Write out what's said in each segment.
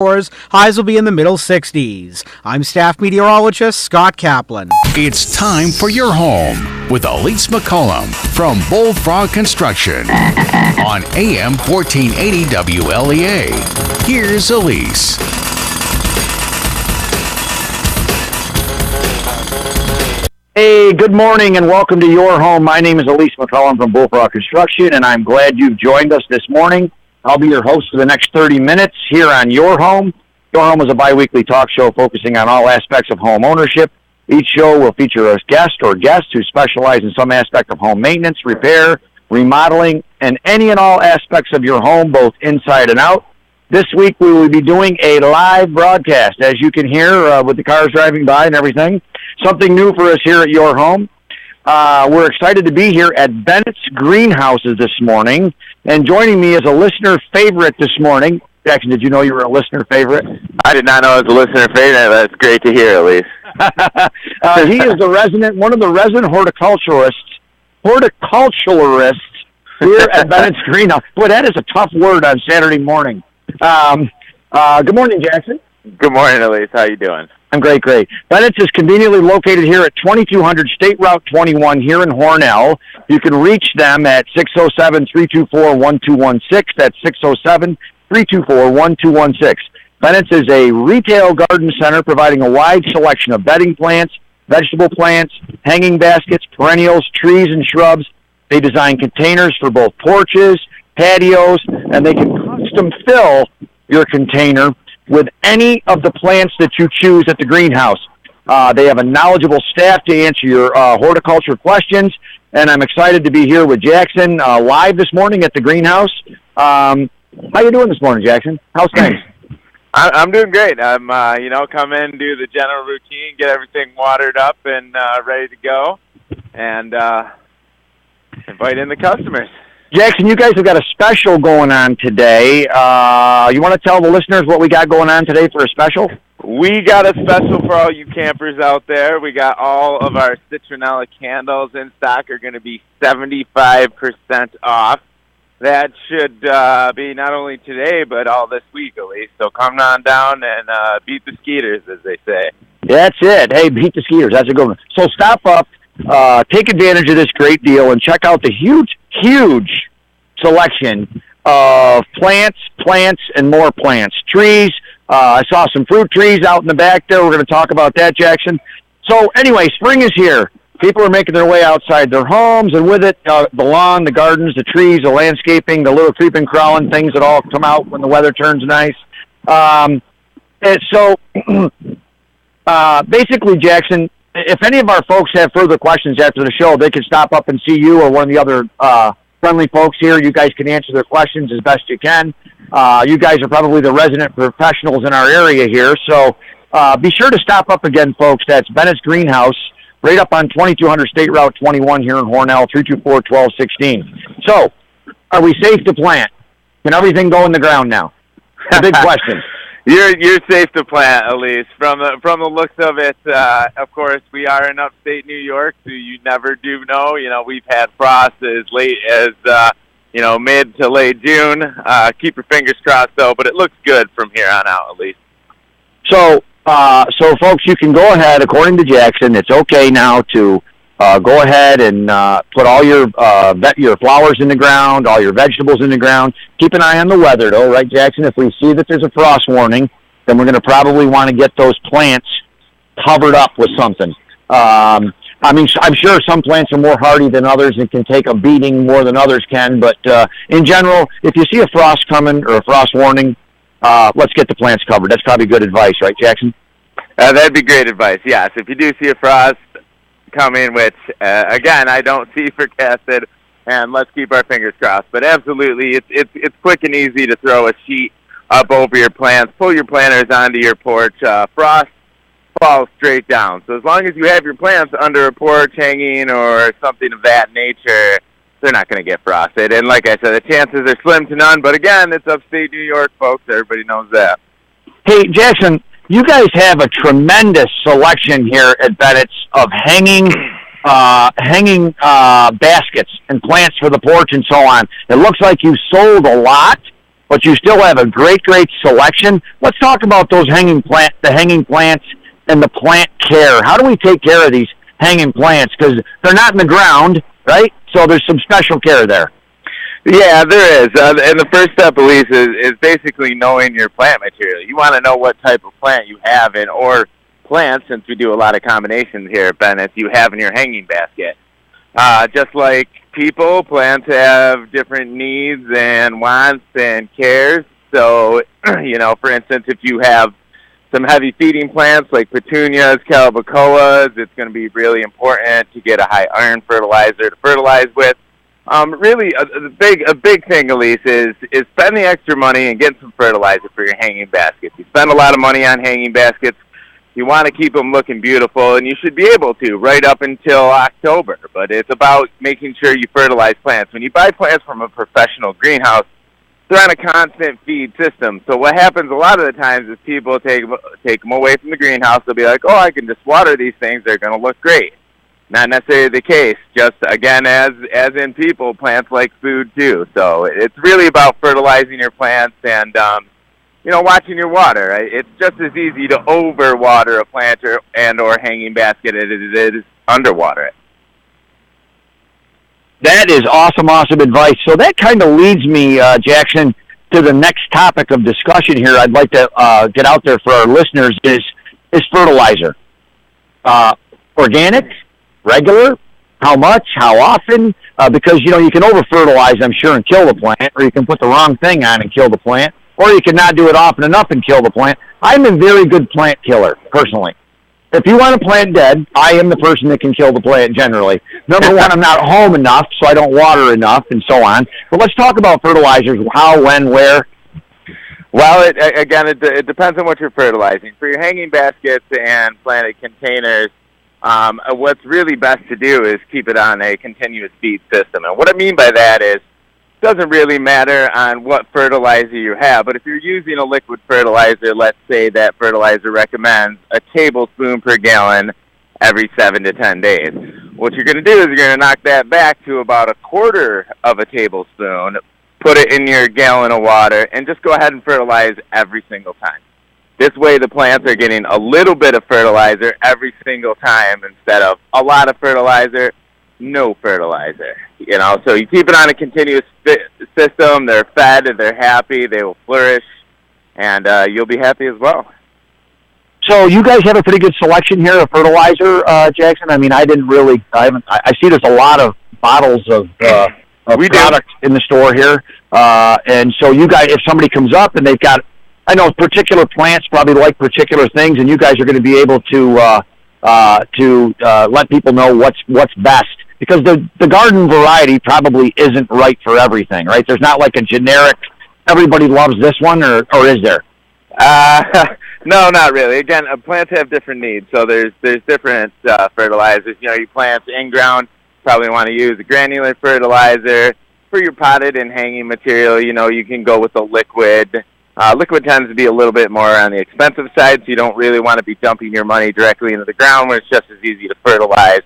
Highs will be in the middle 60s. I'm staff meteorologist Scott Kaplan. It's time for your home with Elise McCollumn from Bullfrog Construction on AM 1480 WLEA. Here's Elise. Hey, good morning and welcome to your home. My name is Elise McCollumn from Bullfrog Construction, and I'm glad you've joined us this morning. I'll be your host for the next 30 minutes here on Your Home. Your Home is a bi-weekly talk show focusing on all aspects of home ownership. Each show will feature a guest or guests who specialize in some aspect of home maintenance, repair, remodeling, and any and all aspects of your home, both inside and out. This week we will be doing a live broadcast, as you can hear with the cars driving by and everything. Something new for us here at Your Home. We're excited to be here at Bennett's Greenhouses this morning. And joining me is a listener favorite this morning. Jackson, did you know you were a listener favorite? I did not know I was a listener favorite. That's great to hear, Elise. He is one of the resident horticulturalists here at Bennett's Greenhouse. Boy, that is a tough word on Saturday morning. Good morning, Jackson. Good morning, Elise. How you doing? I'm great. Bennett's is conveniently located here at 2200 State Route 21 here in Hornell. You can reach them at 607-324-1216. That's 607-324-1216. Bennett's is a retail garden center providing a wide selection of bedding plants, vegetable plants, hanging baskets, perennials, trees, and shrubs. They design containers for both porches, patios, and they can custom fill your container with any of the plants that you choose at the greenhouse. They have a knowledgeable staff to answer your horticulture questions, and I'm excited to be here with Jackson live this morning at the greenhouse. How you doing this morning, Jackson? How's things? I'm doing great. I'm, come in, do the general routine, get everything watered up and ready to go, and invite in the customers. Jackson, you guys have got a special going on today. You want to tell the listeners what we got going on today for a special? We got a special for all you campers out there. We got all of our citronella candles in stock are going to be 75% off. That should be not only today, but all this week, Elise. So come on down and beat the skeeters, as they say. That's it. Hey, beat the skeeters. That's a good one. So stop up, take advantage of this great deal, and check out the huge selection of plants, and more plants. Trees. I saw some fruit trees out in the back there. We're going to talk about that, Jackson. So anyway, spring is here. People are making their way outside their homes, and with it, the lawn, the gardens, the trees, the landscaping, the little creeping, crawling things that all come out when the weather turns nice. And so basically, Jackson, if any of our folks have further questions after the show, they can stop up and see you or one of the other friendly folks here. You guys can answer their questions as best you can. You guys are probably the resident professionals in our area here, so be sure to stop up again, folks. That's Bennett's Greenhouse, right up on 2200 State Route 21 here in Hornell, 324-1216. So, are we safe to plant? Can everything go in the ground now? It's a big question. You're safe to plant, Elise. From the looks of it, of course, we are in upstate New York, so you never do know. We've had frost as late as mid to late June. Keep your fingers crossed, though. But it looks good from here on out, Elise. So folks, you can go ahead. According to Jackson, it's okay now to go ahead and put all your flowers in the ground, all your vegetables in the ground. Keep an eye on the weather, though, right, Jackson? If we see that there's a frost warning, then we're going to probably want to get those plants covered up with something. I'm sure some plants are more hardy than others and can take a beating more than others can, but in general, if you see a frost coming or a frost warning, let's get the plants covered. That's probably good advice, right, Jackson? That'd be great advice, yes. If you do see a frost coming, which, again, I don't see forecasted, and let's keep our fingers crossed. But absolutely, it's quick and easy to throw a sheet up over your plants, pull your planters onto your porch. Frost falls straight down. So as long as you have your plants under a porch hanging or something of that nature, they're not going to get frosted. And like I said, the chances are slim to none. But again, it's upstate New York, folks. Everybody knows that. Hey, Jackson, you guys have a tremendous selection here at Bennett's of hanging baskets and plants for the porch and so on. It looks like you sold a lot. but you still have a great selection. Let's talk about those the hanging plants and the plant care. How do we take care of these hanging plants? Because they're not in the ground, right? So there's some special care there. Yeah, there is. And the first step, Elise, is basically knowing your plant material. You want to know what type of plant you have or plants, since we do a lot of combinations here at Bennett, you have in your hanging basket. Just like people, plants have different needs and wants and cares. So, for instance, if you have some heavy feeding plants like petunias, calabacoas, it's going to be really important to get a high iron fertilizer to fertilize with. Really, a big thing, Elise, is spend the extra money and get some fertilizer for your hanging baskets. You spend a lot of money on hanging baskets. You want to keep them looking beautiful, and you should be able to right up until October. But it's about making sure you fertilize plants. When you buy plants from a professional greenhouse, they're on a constant feed system. So what happens a lot of the times is people take them away from the greenhouse. They'll be like, oh, I can just water these things. They're going to look great. Not necessarily the case. Just, again, as in people, plants like food too. So it's really about fertilizing your plants and, watching your water. Right? It's just as easy to overwater a plant or hanging basket as it is underwater it. That is awesome advice. So that kind of leads me, Jackson, to the next topic of discussion here I'd like to get out there for our listeners is fertilizer. Organic, regular, how much, how often? Because, you can over-fertilize, I'm sure, and kill the plant, or you can put the wrong thing on and kill the plant, or you can not do it often enough and kill the plant. I'm a very good plant killer, personally. If you want a plant dead, I am the person that can kill the plant generally. Number one, I'm not home enough, so I don't water enough, and so on. But let's talk about fertilizers, how, when, where. Well, it depends on what you're fertilizing. For your hanging baskets and planted containers, what's really best to do is keep it on a continuous feed system. And what I mean by that is, it doesn't really matter on what fertilizer you have, but if you're using a liquid fertilizer, let's say that fertilizer recommends a tablespoon per gallon every 7 to 10 days. What you're going to do is you're going to knock that back to about a quarter of a tablespoon, put it in your gallon of water, and just go ahead and fertilize every single time. This way the plants are getting a little bit of fertilizer every single time instead of a lot of fertilizer, no fertilizer. So you keep it on a continuous system. They're fed, they're happy, they will flourish, and you'll be happy as well. So you guys have a pretty good selection here of fertilizer, Jackson. I mean, I see there's a lot of bottles of product in the store here, and so you guys, if somebody comes up and they've got, I know particular plants probably like particular things, and you guys are going to be able to let people know what's best. Because the garden variety probably isn't right for everything, right? There's not like a generic, everybody loves this one, or is there? No, not really. Again, plants have different needs, so there's different fertilizers. Your plants in-ground probably want to use a granular fertilizer. For your potted and hanging material, you can go with a liquid. Liquid tends to be a little bit more on the expensive side, so you don't really want to be dumping your money directly into the ground where it's just as easy to fertilize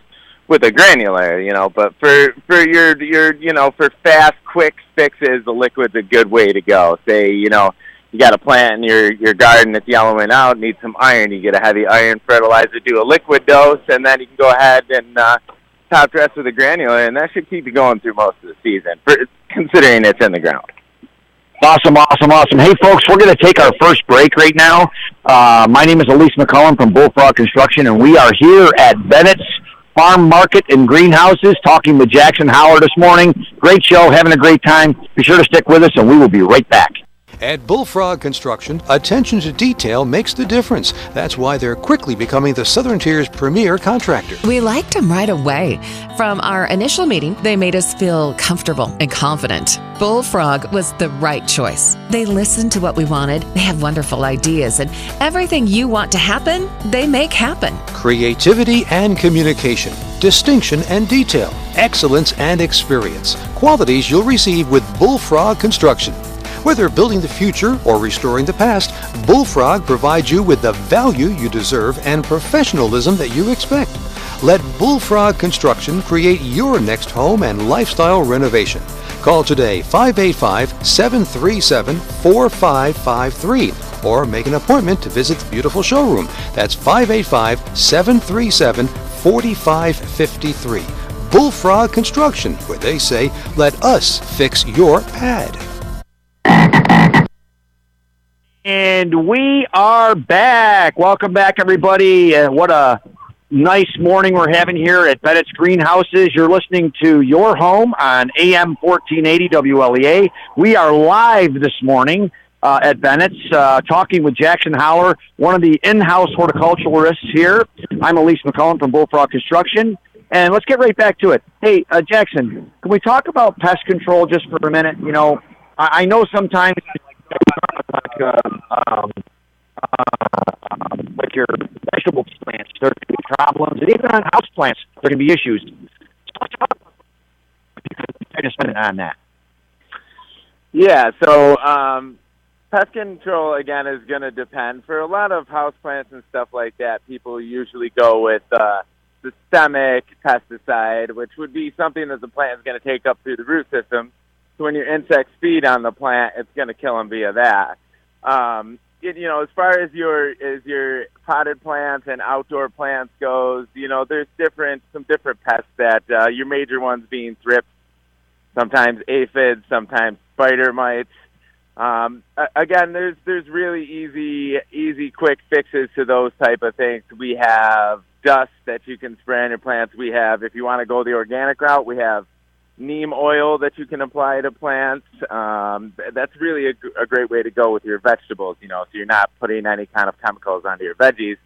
with a granular, but for your for fast, quick fixes, the liquid's a good way to go. Say, you got a plant in your garden that's yellowing out, needs some iron, you get a heavy iron fertilizer, do a liquid dose, and then you can go ahead and top dress with a granular, and that should keep you going through most of the season, considering it's in the ground. Awesome. Hey, folks, we're going to take our first break right now. My name is Elise McCollumn from Bullfrog Construction, and we are here at Bennett's Farm Market and Greenhouses talking with Jackson Howard this morning. Great show, having a great time. Be sure to stick with us, and we will be right back. At Bullfrog Construction, attention to detail makes the difference. That's why they're quickly becoming the Southern Tier's premier contractor. We liked them right away. From our initial meeting, they made us feel comfortable and confident. Bullfrog was the right choice. They listened to what we wanted, they have wonderful ideas, and everything you want to happen, they make happen. Creativity and communication, distinction and detail, excellence and experience. Qualities you'll receive with Bullfrog Construction. Whether building the future or restoring the past, Bullfrog provides you with the value you deserve and professionalism that you expect. Let Bullfrog Construction create your next home and lifestyle renovation. Call today 585-737-4553 or make an appointment to visit the beautiful showroom. That's 585-737-4553. Bullfrog Construction, where they say, let us fix your pad. And we are back. Welcome back, everybody. What a nice morning we're having here at Bennett's Greenhouses. You're listening to Your Home on AM 1480 WLEA. We are live this morning at Bennett's, talking with Jackson Howler, one of the in-house horticulturalists here. I'm Elise McCollumn from Bullfrog Construction. And let's get right back to it. Hey, Jackson, can we talk about pest control just for a minute? You know, I know sometimes like your vegetable plants, there can be problems, and even on house plants, there can be issues. So I just spend it on that. Yeah, so pest control, again, is going to depend. For a lot of houseplants and stuff like that, people usually go with systemic pesticide, which would be something that the plant is going to take up through the root system. So when your insects feed on the plant, it's going to kill them via that. You know, as far as your potted plants and outdoor plants goes, you know, there's some different pests that your major ones being thrips, sometimes aphids, sometimes spider mites. Again, there's really easy, quick fixes to those type of things. We have dust that you can spray on your plants. We have, if you want to go the organic route, we have neem oil that you can apply to plants. That's really a great way to go with your vegetables, you know, so you're not putting any kind of chemicals onto your veggies.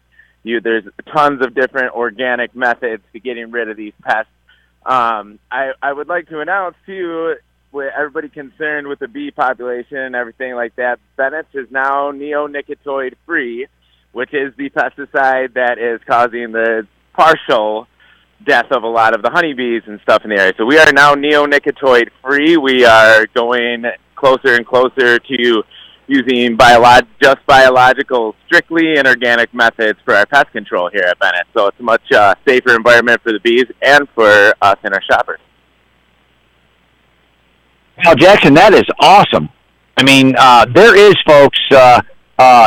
There's tons of different organic methods to getting rid of these pests. I would like to announce, too, with everybody concerned with the bee population and everything like that, Bennett's is now neonicotinoid-free, which is the pesticide that is causing the partial death of a lot of the honeybees and stuff in the area. So we are now neonicotinoid-free. We are going closer and closer to using biological, strictly and organic methods for our pest control here at Bennett. So it's a much safer environment for the bees and for us and our shoppers. Well, Jackson, that is awesome. I mean, there is, folks,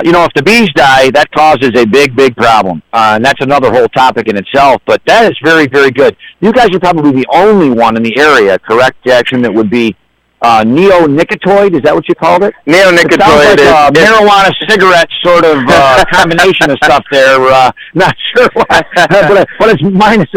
you know, if the bees die, that causes a big, big problem. And that's another whole topic in itself. But that is very, very good. You guys are probably the only one in the area, correct, Jackson, that would be neonicotinoid? Is that what you called it? Neonicotinoid is marijuana cigarette sort of combination of stuff there. Not sure why, but it's minus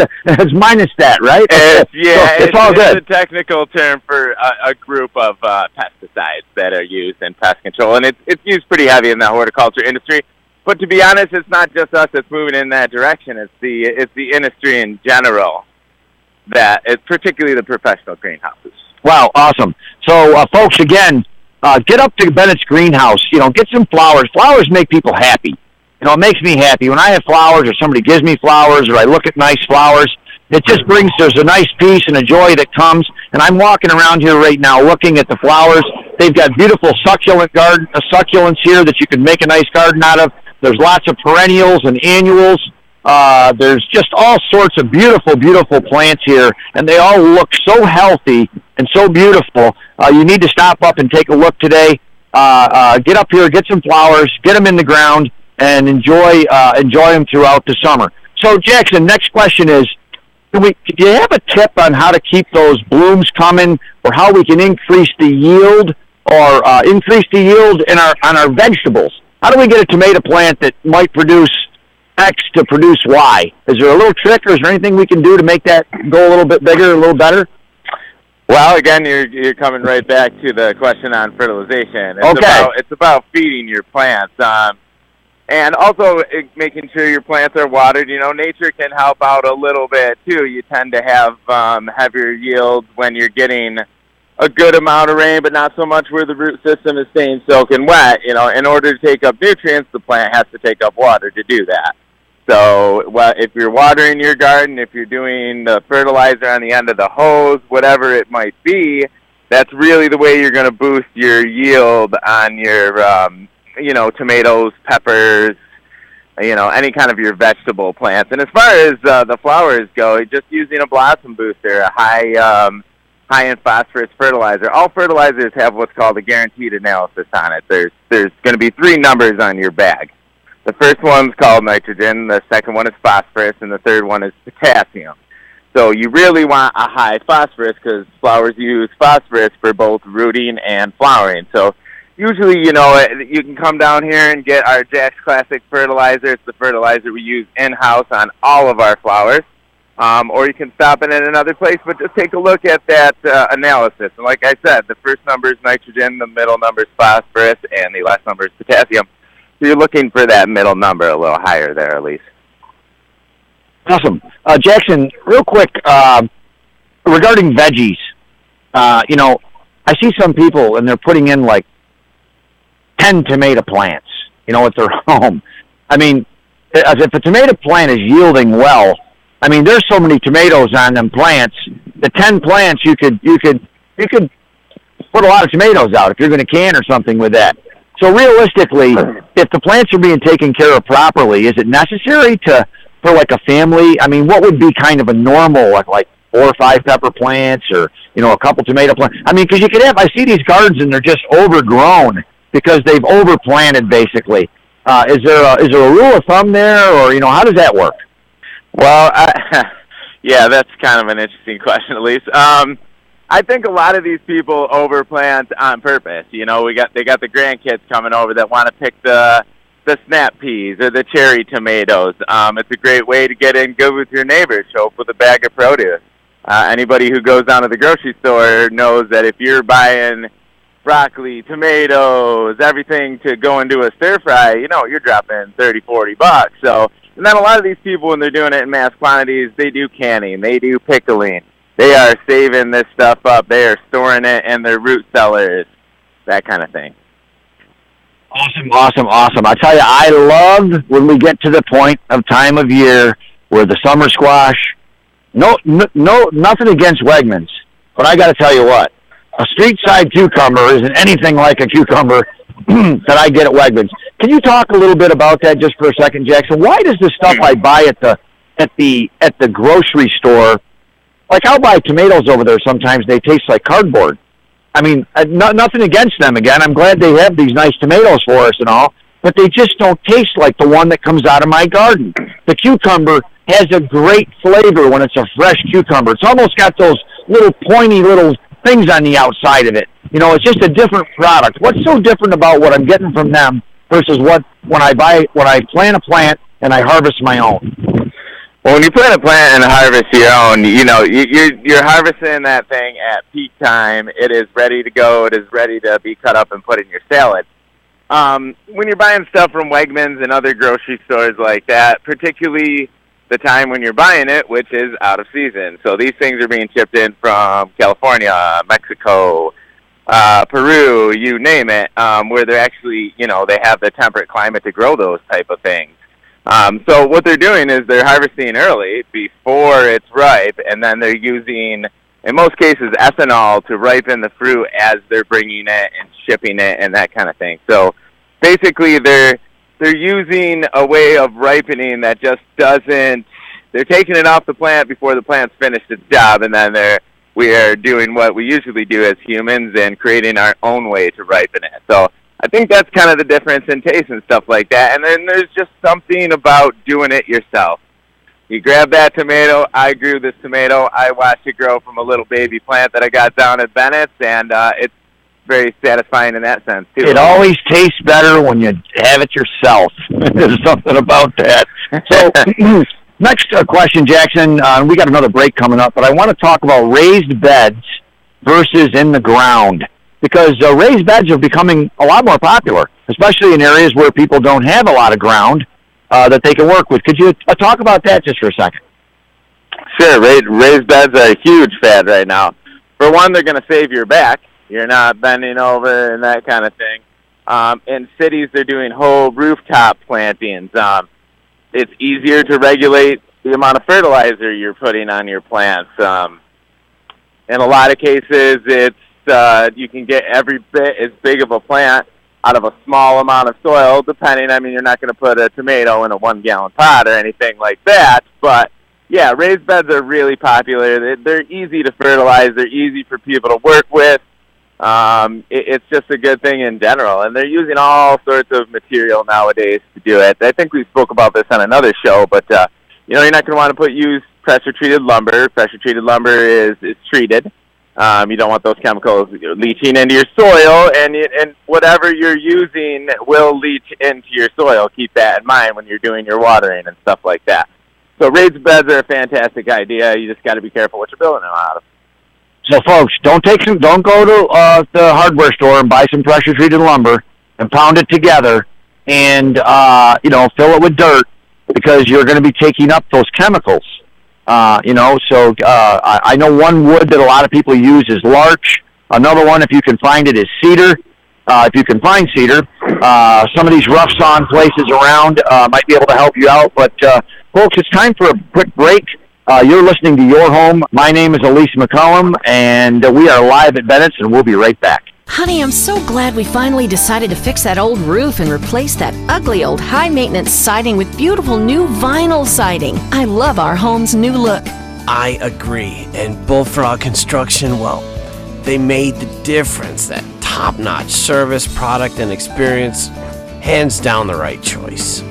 that, right? It's all good. It's a technical term for a group of pesticides that are used in pest control, and it's used pretty heavy in the horticulture industry. But to be honest, it's not just us that's moving in that direction. It's the industry in general that it's particularly the professional greenhouses. Wow, awesome. So, folks, again, get up to Bennett's Greenhouse. You know, get some flowers. Flowers make people happy. You know, it makes me happy. When I have flowers or somebody gives me flowers or I look at nice flowers, it just there's a nice peace and a joy that comes. And I'm walking around here right now looking at the flowers. They've got beautiful succulents here that you can make a nice garden out of. There's lots of perennials and annuals. There's just all sorts of beautiful, beautiful plants here, and they all look so healthy and so beautiful. You need to stop up and take a look today. Get up here, get some flowers, get them in the ground, and enjoy them throughout the summer. So, Jackson, next question is, do you have a tip on how to keep those blooms coming, or how we can increase the yield, or on our vegetables? How do we get a tomato plant that might produce X to produce Y? Is there a little trick, or is there anything we can do to make that go a little bit bigger, a little better? Well, again, you're coming right back to the question on fertilization. It's about feeding your plants, and also making sure your plants are watered. You know, nature can help out a little bit too. You tend to have heavier yields when you're getting a good amount of rain, but not so much where the root system is staying soaking wet. You know, in order to take up nutrients, the plant has to take up water to do that. So if you're watering your garden, if you're doing the fertilizer on the end of the hose, whatever it might be, that's really the way you're going to boost your yield on your, tomatoes, peppers, any kind of your vegetable plants. And as far as the flowers go, just using a blossom booster, a high high in phosphorus fertilizer. All fertilizers have what's called a guaranteed analysis on it. There's going to be 3 numbers on your bag. The first one's called nitrogen, the second one is phosphorus, and the third one is potassium. So you really want a high phosphorus because flowers use phosphorus for both rooting and flowering. So usually, you can come down here and get our Jack's Classic fertilizer. It's the fertilizer we use in-house on all of our flowers. Or you can stop in at another place, but just take a look at that analysis. And like I said, the first number is nitrogen, the middle number is phosphorus, and the last number is potassium. So you're looking for that middle number a little higher there, Elise. Awesome. Jackson, real quick, regarding veggies, I see some people, and they're putting in like 10 tomato plants, at their home. I mean, if a tomato plant is yielding well, I mean, there's so many tomatoes on them plants. The 10 plants, you could put a lot of tomatoes out if you're going to can or something with that. So realistically, if the plants are being taken care of properly, is it necessary for like a family? I mean, what would be kind of a normal, like 4 or 5 pepper plants or, a couple tomato plants? I mean, because I see these gardens and they're just overgrown because they've overplanted basically. Is there a rule of thumb there, or, how does that work? Well, yeah, that's kind of an interesting question, Elise. I think a lot of these people overplant on purpose. They got the grandkids coming over that want to pick the snap peas or the cherry tomatoes. It's a great way to get in good with your neighbors, show up with a bag of produce. Anybody who goes down to the grocery store knows that if you're buying broccoli, tomatoes, everything to go into a stir fry, you're dropping $30-$40. So, and then a lot of these people, when they're doing it in mass quantities, they do canning, they do pickling. They are saving this stuff up. They are storing it in their root cellars, that kind of thing. Awesome. I tell you, I love when we get to the point of time of year where the summer squash, no, nothing against Wegmans, but I got to tell you what, a street side cucumber isn't anything like a cucumber that I get at Wegmans. Can you talk a little bit about that just for a second, Jackson? Why does the stuff I buy at the grocery store, like I'll buy tomatoes over there sometimes, they taste like cardboard. I mean, nothing against them. Again, I'm glad they have these nice tomatoes for us and all, but they just don't taste like the one that comes out of my garden. The cucumber has a great flavor when it's a fresh cucumber. It's almost got those little pointy little things on the outside of it. It's just a different product. What's so different about what I'm getting from them versus when I plant a plant and I harvest my own? Well, when you plant a plant and harvest your own, you're harvesting that thing at peak time. It is ready to go. It is ready to be cut up and put in your salad. When you're buying stuff from Wegmans and other grocery stores like that, particularly the time when you're buying it, which is out of season. So these things are being shipped in from California, Mexico, Peru, you name it, where they're actually, they have the temperate climate to grow those type of things. So what they're doing is they're harvesting early before it's ripe, and then they're using, in most cases, ethanol to ripen the fruit as they're bringing it and shipping it and that kind of thing. So basically they're using a way of ripening that just doesn't, they're taking it off the plant before the plant's finished its job, and then we are doing what we usually do as humans and creating our own way to ripen it. So I think that's kind of the difference in taste and stuff like that. And then there's just something about doing it yourself. You grab that tomato. I grew this tomato. I watched it grow from a little baby plant that I got down at Bennett's, and it's very satisfying in that sense, too. It always tastes better when you have it yourself. There's something about that. So next question, Jackson. We got another break coming up, but I want to talk about raised beds versus in the ground, because raised beds are becoming a lot more popular, especially in areas where people don't have a lot of ground that they can work with. Could you talk about that just for a second? Sure. Raised beds are a huge fad right now. For one, they're going to save your back. You're not bending over and that kind of thing. In cities, they're doing whole rooftop plantings. It's easier to regulate the amount of fertilizer you're putting on your plants. In a lot of cases, it's you can get every bit as big of a plant out of a small amount of soil, depending. I mean, you're not going to put a tomato in a 1-gallon pot or anything like that, but Yeah, raised beds are really popular. They're easy to fertilize. They're easy for people to work with. It's just a good thing in general, and they're using all sorts of material nowadays to do it. I think we spoke about this on another show, but you're not going to want to use pressure-treated lumber. Pressure-treated lumber is treated. You don't want those chemicals leaching into your soil, and whatever you're using will leach into your soil. Keep that in mind when you're doing your watering and stuff like that. So raised beds are a fantastic idea. You just got to be careful what you're building them out of. So, folks, don't go to the hardware store and buy some pressure-treated lumber and pound it together and fill it with dirt, because you're going to be taking up those chemicals. I know one wood that a lot of people use is larch. Another one, if you can find it, is cedar. If you can find cedar, some of these rough sawn places around might be able to help you out. But, folks, it's time for a quick break. You're listening to Your Home. My name is Elise McCollumn, and we are live at Bennett's, and we'll be right back. Honey, I'm so glad we finally decided to fix that old roof and replace that ugly old high-maintenance siding with beautiful new vinyl siding. I love our home's new look. I agree. And Bullfrog Construction, well, they made the difference. That top-notch service, product, and experience, hands down the right choice.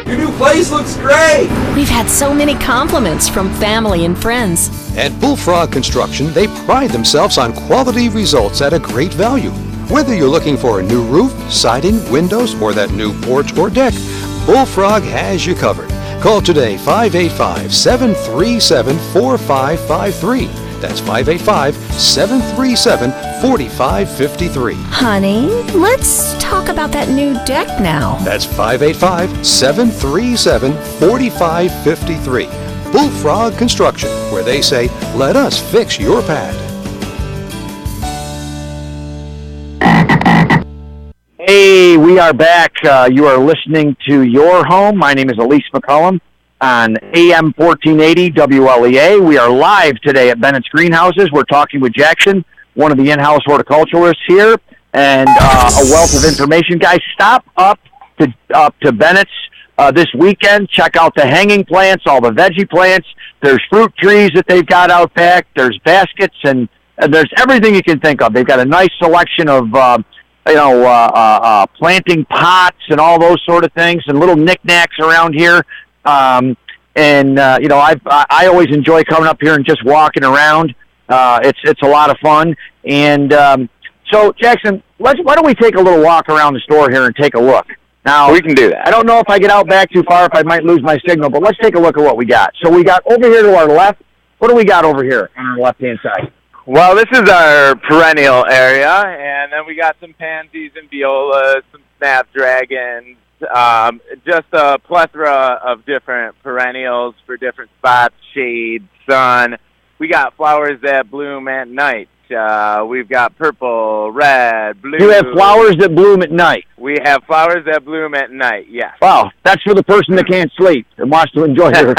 Your new place looks great! We've had so many compliments from family and friends. At Bullfrog Construction, they pride themselves on quality results at a great value. Whether you're looking for a new roof, siding, windows, or that new porch or deck, Bullfrog has you covered. Call today, 585-737-4553. That's 585-737-4553. Honey, let's talk about that new deck now. That's 585-737-4553. Bullfrog Construction, where they say, let us fix your pad. Hey, we are back. You are listening to Your Home. My name is Elise McCollumn on AM 1480 WLEA. We are live today at Bennett's Greenhouses. We're talking with Jackson, one of the in-house horticulturalists here, and a wealth of information. Guys, stop up to Bennett's this weekend. Check out the hanging plants, all the veggie plants. There's fruit trees that they've got out back. There's baskets, and there's everything you can think of. They've got a nice selection of planting pots and all those sort of things, and little knickknacks around here. I always enjoy coming up here and just walking around. It's a lot of fun. And so, Jackson, why don't we take a little walk around the store here and take a look? Now, We can do that. I don't know if I get out back too far, if I might lose my signal, but let's take a look at what we got. So we got over here to our left. What do we got over here on our left-hand side? Well, this is our perennial area, and then we got some pansies and violas, some snapdragons, just a plethora of different perennials for different spots, shade, sun. We got flowers that bloom at night. We've got purple, red, blue. You have flowers that bloom at night. We have flowers that bloom at night, yes. Wow, that's for the person that can't sleep and wants to enjoy their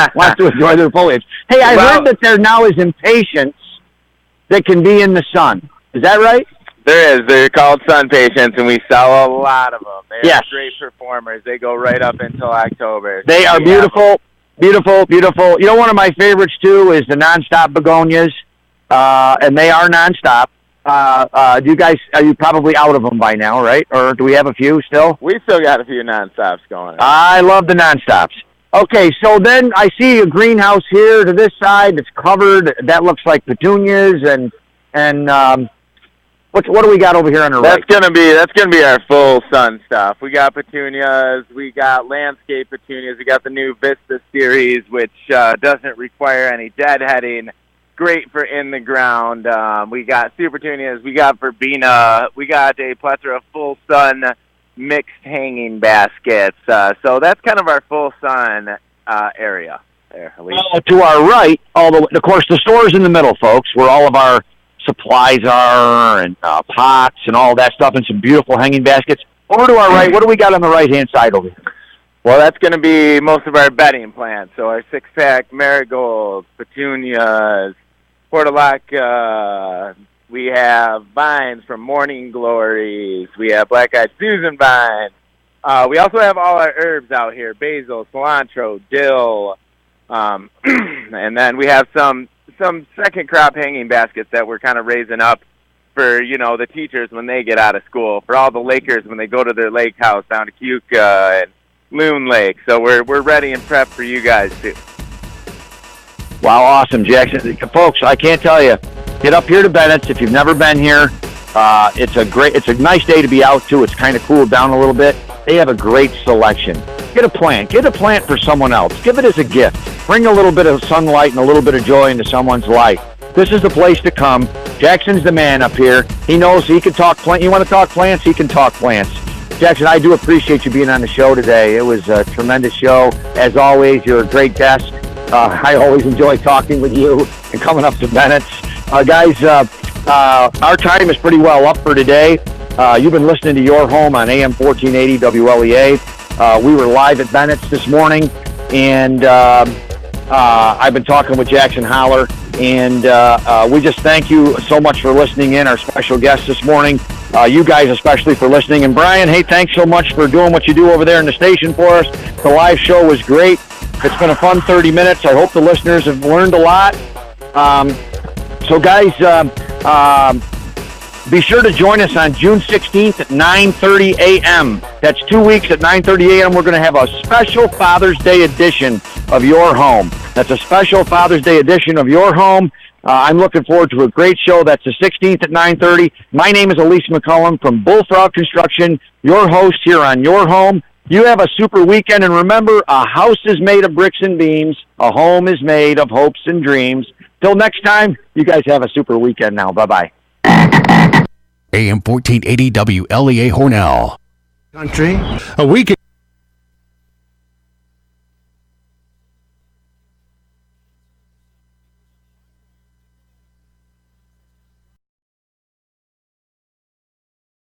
foliage. Hey, I heard that there now is impatiens that can be in the sun. Is that right? There is. They're called sun patients, and we sell a lot of them. They're Yes. great performers. They go right up until October. They are beautiful, beautiful, beautiful. You know, one of my favorites, too, is the nonstop begonias, and they are nonstop. Are you probably out of them by now, right? Or do we have a few still? We still got a few nonstops going on. I love the nonstops. Okay, so then I see a greenhouse here to this side that's covered. That looks like petunias and what do we got over here on the right? That's gonna be our full sun stuff. We got petunias, we got landscape petunias, we got the new Vista series, which doesn't require any deadheading. Great for in the ground. We got super petunias, we got verbena, we got a plethora of full sun mixed hanging baskets. So that's kind of our full sun area there. To our right, of course, the store's in the middle, folks, where all of our supplies are, and pots and all that stuff, and some beautiful hanging baskets. Over to our right, what do we got on the right-hand side over here? Well, that's going to be most of our bedding plants. So our six-pack marigolds, petunias, portulaca. We have vines from Morning Glories. We have black-eyed Susan vines. We also have all our herbs out here: basil, cilantro, dill, And then we have some second crop hanging baskets that we're kind of raising up for, the teachers when they get out of school, for all the Lakers when they go to their lake house down to Keuka and Loon Lake. So we're ready and prepped for you guys too. Wow, awesome, Jackson. Folks, I can't tell you, get up here to Bennett's if you've never been here. It's a nice day to be out too. It's kind of cooled down a little bit. They have a great selection. Get a plant for someone else. Give it as a gift. Bring a little bit of sunlight and a little bit of joy into someone's life. This is the place to come. Jackson's the man up here. He knows he can talk plants. You want to talk plants? He can talk plants. Jackson, I do appreciate you being on the show today. It was a tremendous show. As always, you're a great guest. I always enjoy talking with you and coming up to Bennett's. Guys, our time is pretty well up for today. You've been listening to Your Home on AM 1480 WLEA. We were live at Bennett's this morning, and I've been talking with Jackson Holler, and we just thank you so much for listening in, our special guest this morning. You guys especially for listening. And Brian, hey, thanks so much for doing what you do over there in the station for us. The live show was great. It's been a fun 30 minutes. I hope the listeners have learned a lot. So guys, be sure to join us on June 16th at 9:30 a.m. That's 2 weeks at 9:30 a.m. We're going to have a special Father's Day edition of Your Home. That's a special Father's Day edition of Your Home. I'm looking forward to a great show. That's the 16th at 9:30. My name is Elise McCollumn from Bullfrog Construction, your host here on Your Home. You have a super weekend, and remember, a house is made of bricks and beams. A home is made of hopes and dreams. Till next time, you guys have a super weekend now. Bye-bye. AM 1480 WLEA Hornell. Country, a week